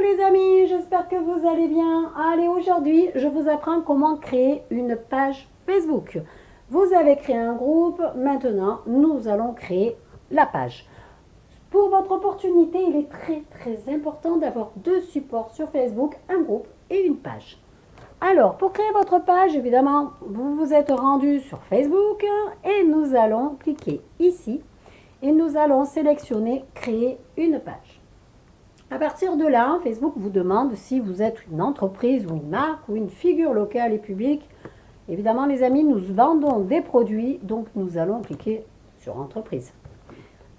les amis, j'espère que vous allez bien. Allez, aujourd'hui, je vous apprends comment créer une page Facebook. Vous avez créé un groupe, maintenant, nous allons créer la page. Pour votre opportunité, il est très important d'avoir deux supports sur Facebook, un groupe et une page. Alors, pour créer votre page, évidemment, vous vous êtes rendu sur Facebook et nous allons cliquer ici et nous allons sélectionner créer une page. À partir de là, Facebook vous demande si vous êtes une entreprise ou une marque ou une figure locale et publique. Évidemment, les amis, nous vendons des produits, donc nous allons cliquer sur entreprise.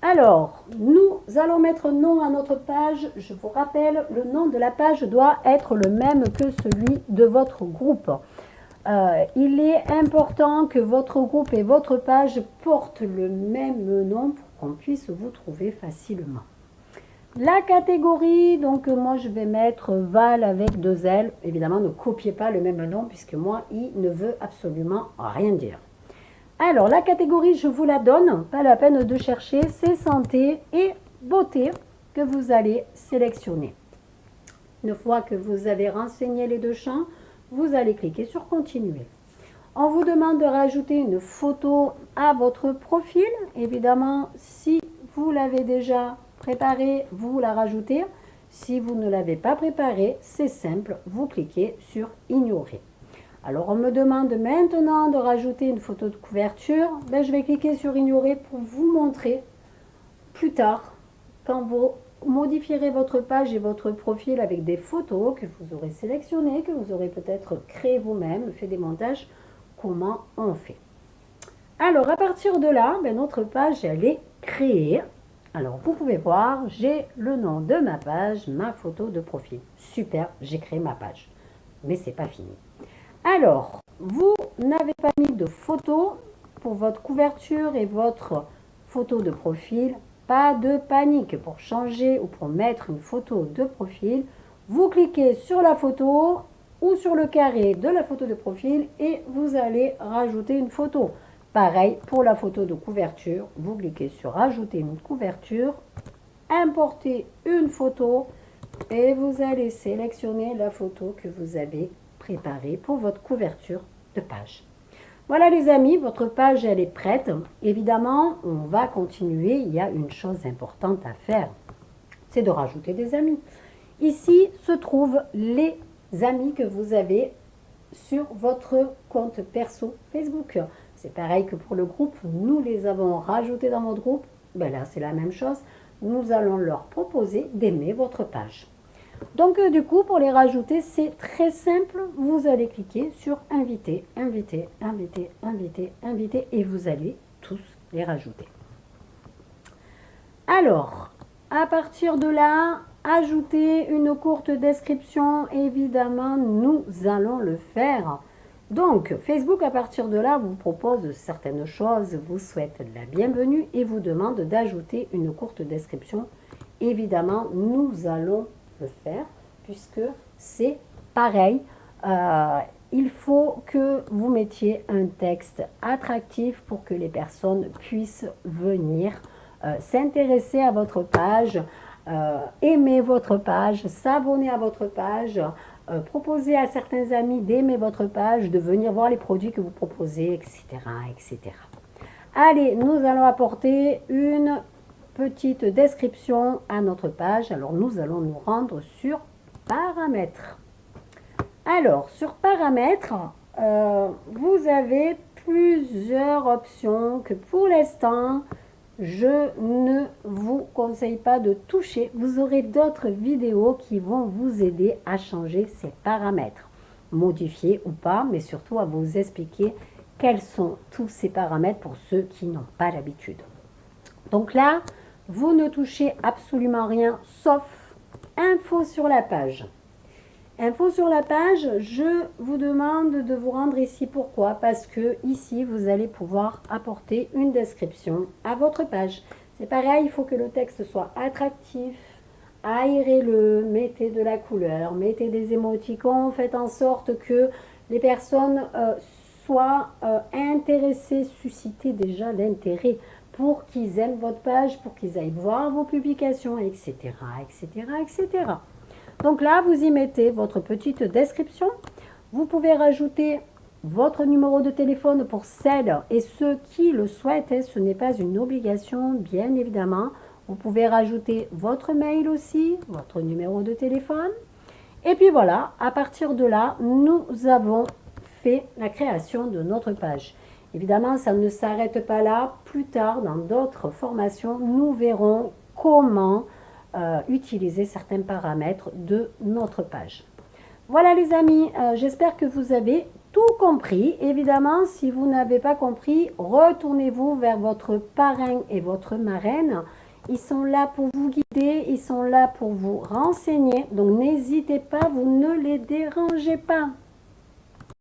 Alors, nous allons mettre nom à notre page. Je vous rappelle, le nom de la page doit être le même que celui de votre groupe. Il est important que votre groupe et votre page portent le même nom pour qu'on puisse vous trouver facilement. La catégorie, donc moi je vais mettre Val avec 2 L. Évidemment, ne copiez pas le même nom puisque moi, il ne veut absolument rien dire. Alors, la catégorie, je vous la donne, pas la peine de chercher, c'est santé et beauté que vous allez sélectionner. Une fois que vous avez renseigné les deux champs, vous allez cliquer sur continuer. On vous demande de rajouter une photo à votre profil. Évidemment, si vous l'avez déjà préparée, vous la rajoutez. Si vous ne l'avez pas préparée, c'est simple, vous cliquez sur ignorer. Alors, on me demande maintenant de rajouter une photo de couverture. Je vais cliquer sur ignorer pour vous montrer plus tard, quand vous modifierez votre page et votre profil avec des photos que vous aurez sélectionnées, que vous aurez peut-être créé vous-même, fait des montages, comment on fait. Alors, à partir de là, notre page, elle est créée. Alors, vous pouvez voir, j'ai le nom de ma page, ma photo de profil. Super, j'ai créé ma page. Mais c'est pas fini. Alors, vous n'avez pas mis de photo pour votre couverture et votre photo de profil. Pas de panique. Pour changer ou pour mettre une photo de profil, vous cliquez sur la photo ou sur le carré de la photo de profil et vous allez rajouter une photo. Pareil pour la photo de couverture, vous cliquez sur ajouter une couverture, importer une photo et vous allez sélectionner la photo que vous avez préparée pour votre couverture de page. Voilà les amis, votre page elle est prête. Évidemment, on va continuer. Il y a une chose importante à faire, c'est de rajouter des amis. Ici se trouvent les amis que vous avez sur votre compte perso Facebook. C'est pareil que pour le groupe, nous les avons rajoutés dans votre groupe. Là, c'est la même chose. Nous allons leur proposer d'aimer votre page. Donc, du coup, pour les rajouter, c'est très simple. Vous allez cliquer sur inviter, inviter, inviter, inviter, inviter et vous allez tous les rajouter. Alors, à partir de là, ajouter une courte description, évidemment, nous allons le faire. Donc, Facebook, à partir de là, vous propose certaines choses, vous souhaite la bienvenue et vous demande d'ajouter une courte description. Évidemment, nous allons le faire puisque c'est pareil. Il faut que vous mettiez un texte attractif pour que les personnes puissent venir s'intéresser à votre page, aimer votre page, s'abonner à votre page, proposer à certains amis d'aimer votre page, de venir voir les produits que vous proposez, etc., etc. Allez, nous allons apporter une petite description à notre page. Alors, nous allons nous rendre sur paramètres. Alors, sur paramètres, vous avez plusieurs options que pour l'instant, je ne vous conseille pas de toucher. Vous aurez d'autres vidéos qui vont vous aider à changer ces paramètres, modifier ou pas, mais surtout à vous expliquer quels sont tous ces paramètres pour ceux qui n'ont pas l'habitude. Donc là, vous ne touchez absolument rien sauf info sur la page. Info sur la page, je vous demande de vous rendre ici. Pourquoi? Parce que ici, vous allez pouvoir apporter une description à votre page. C'est pareil, il faut que le texte soit attractif, aérez-le, mettez de la couleur, mettez des émoticônes, faites en sorte que les personnes soient intéressées, suscitez déjà l'intérêt pour qu'ils aiment votre page, pour qu'ils aillent voir vos publications, etc., etc., etc. Donc là, vous y mettez votre petite description. Vous pouvez rajouter votre numéro de téléphone pour celles et ceux qui le souhaitent. Ce n'est pas une obligation, bien évidemment. Vous pouvez rajouter votre mail aussi, votre numéro de téléphone. Et puis voilà, à partir de là, nous avons fait la création de notre page. Évidemment, ça ne s'arrête pas là. Plus tard, dans d'autres formations, nous verrons comment utiliser certains paramètres de notre page. Voilà les amis, j'espère que vous avez tout compris. Évidemment, si vous n'avez pas compris, retournez-vous vers votre parrain et votre marraine. Ils sont là pour vous guider, ils sont là pour vous renseigner. Donc n'hésitez pas, vous ne les dérangez pas.